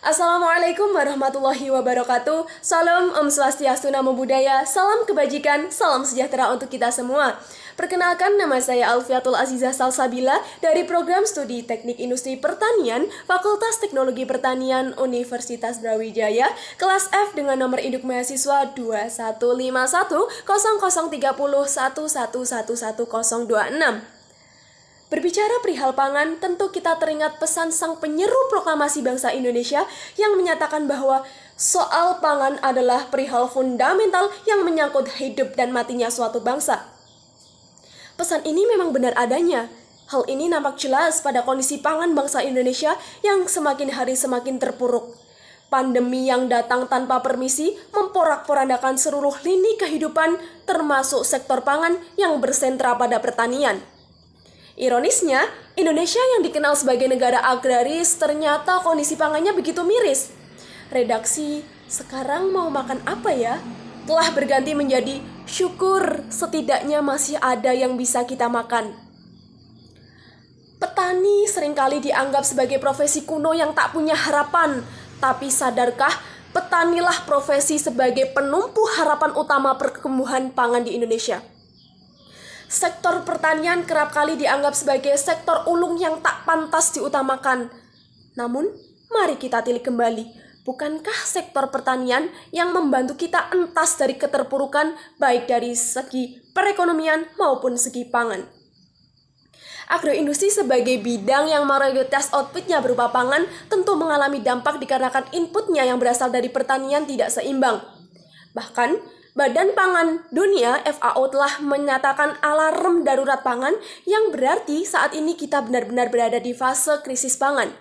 Assalamualaikum warahmatullahi wabarakatuh. Salam Om Swastiastu, Namo Buddhaya, salam kebajikan, salam sejahtera untuk kita semua. Perkenalkan, nama saya Alfiatul Azizah Salsabila dari Program Studi Teknik Industri Pertanian, Fakultas Teknologi Pertanian Universitas Brawijaya, kelas F dengan nomor induk mahasiswa 21510301111026. Berbicara perihal pangan, tentu kita teringat pesan sang penyeru proklamasi bangsa Indonesia yang menyatakan bahwa soal pangan adalah perihal fundamental yang menyangkut hidup dan matinya suatu bangsa. Pesan ini memang benar adanya. Hal ini nampak jelas pada kondisi pangan bangsa Indonesia yang semakin hari semakin terpuruk. Pandemi yang datang tanpa permisi memporak-porandakan seluruh lini kehidupan, termasuk sektor pangan yang bersentra pada pertanian. Ironisnya, Indonesia yang dikenal sebagai negara agraris ternyata kondisi pangannya begitu miris. Redaksi, sekarang mau makan apa ya? Telah berganti menjadi syukur setidaknya masih ada yang bisa kita makan. Petani seringkali dianggap sebagai profesi kuno yang tak punya harapan. Tapi sadarkah, petanilah profesi sebagai penumpu harapan utama pertumbuhan pangan di Indonesia. Sektor pertanian kerap kali dianggap sebagai sektor ulung yang tak pantas diutamakan. Namun, mari kita tilik kembali. Bukankah sektor pertanian yang membantu kita entas dari keterpurukan baik dari segi perekonomian maupun segi pangan? Agroindustri sebagai bidang yang mayoritas outputnya berupa pangan tentu mengalami dampak dikarenakan inputnya yang berasal dari pertanian tidak seimbang. Bahkan, Badan Pangan Dunia (FAO) telah menyatakan alarm darurat pangan yang berarti saat ini kita benar-benar berada di fase krisis pangan.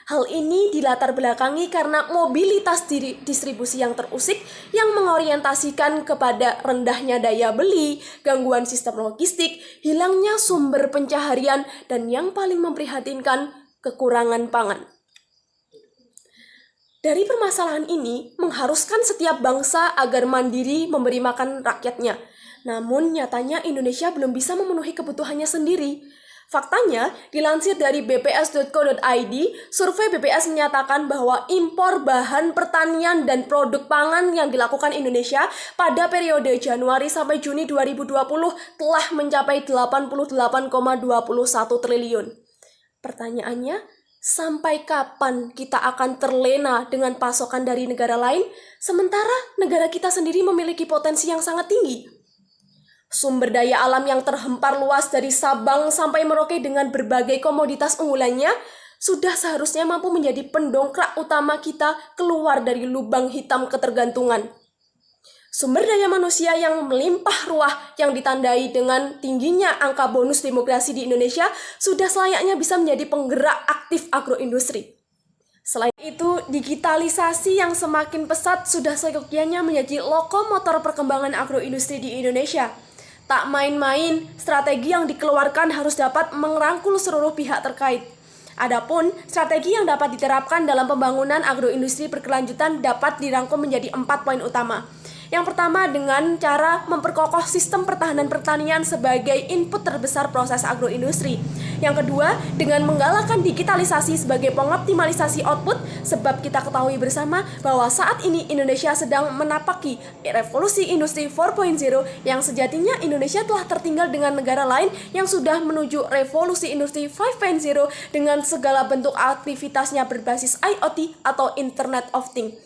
Hal ini dilatar belakangi karena mobilitas distribusi yang terusik yang mengorientasikan kepada rendahnya daya beli, gangguan sistem logistik, hilangnya sumber pencaharian, dan yang paling memprihatinkan, kekurangan pangan. Dari permasalahan ini, mengharuskan setiap bangsa agar mandiri memberi makan rakyatnya. Namun, nyatanya Indonesia belum bisa memenuhi kebutuhannya sendiri. Faktanya, dilansir dari bps.co.id, survei BPS menyatakan bahwa impor bahan pertanian dan produk pangan yang dilakukan Indonesia pada periode Januari sampai Juni 2020 telah mencapai 88,21 triliun. Pertanyaannya, sampai kapan kita akan terlena dengan pasokan dari negara lain, sementara negara kita sendiri memiliki potensi yang sangat tinggi? Sumber daya alam yang terhempar luas dari Sabang sampai Merauke dengan berbagai komoditas unggulannya sudah seharusnya mampu menjadi pendongkrak utama kita keluar dari lubang hitam ketergantungan. Sumber daya manusia yang melimpah ruah yang ditandai dengan tingginya angka bonus demografi di Indonesia sudah selayaknya bisa menjadi penggerak aktif agroindustri. Selain itu, digitalisasi yang semakin pesat sudah seyogyanya menjadi lokomotor perkembangan agroindustri di Indonesia. Tak main-main, strategi yang dikeluarkan harus dapat merangkul seluruh pihak terkait. Adapun strategi yang dapat diterapkan dalam pembangunan agroindustri berkelanjutan dapat dirangkum menjadi 4 poin utama. Yang pertama, dengan cara memperkokoh sistem pertahanan pertanian sebagai input terbesar proses agroindustri. Yang kedua, dengan menggalakkan digitalisasi sebagai pengoptimalisasi output, sebab kita ketahui bersama bahwa saat ini Indonesia sedang menapaki revolusi industri 4.0 yang sejatinya Indonesia telah tertinggal dengan negara lain yang sudah menuju revolusi industri 5.0 dengan segala bentuk aktivitasnya berbasis IoT atau Internet of Things.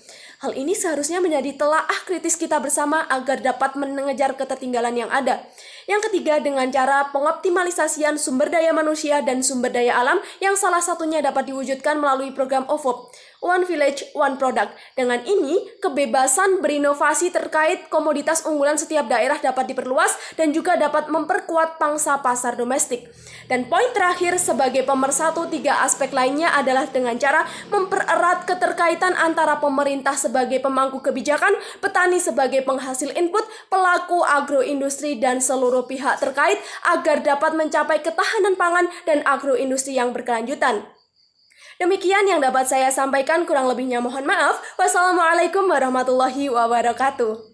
Hal ini seharusnya menjadi telaah kritis kita bersama agar dapat mengejar ketertinggalan yang ada. Yang ketiga, dengan cara pengoptimalisasian sumber daya manusia dan sumber daya alam yang salah satunya dapat diwujudkan melalui program OVOP, One Village, One Product. Dengan ini, kebebasan berinovasi terkait komoditas unggulan setiap daerah dapat diperluas dan juga dapat memperkuat pangsa pasar domestik. Dan poin terakhir sebagai pemersatu tiga aspek lainnya adalah dengan cara mempererat keterkaitan antara pemerintah sebagai pemangku kebijakan, petani sebagai penghasil input, pelaku agroindustri dan seluruh pihak terkait agar dapat mencapai ketahanan pangan dan agroindustri yang berkelanjutan. Demikian yang dapat saya sampaikan, kurang lebihnya mohon maaf. Wassalamualaikum warahmatullahi wabarakatuh.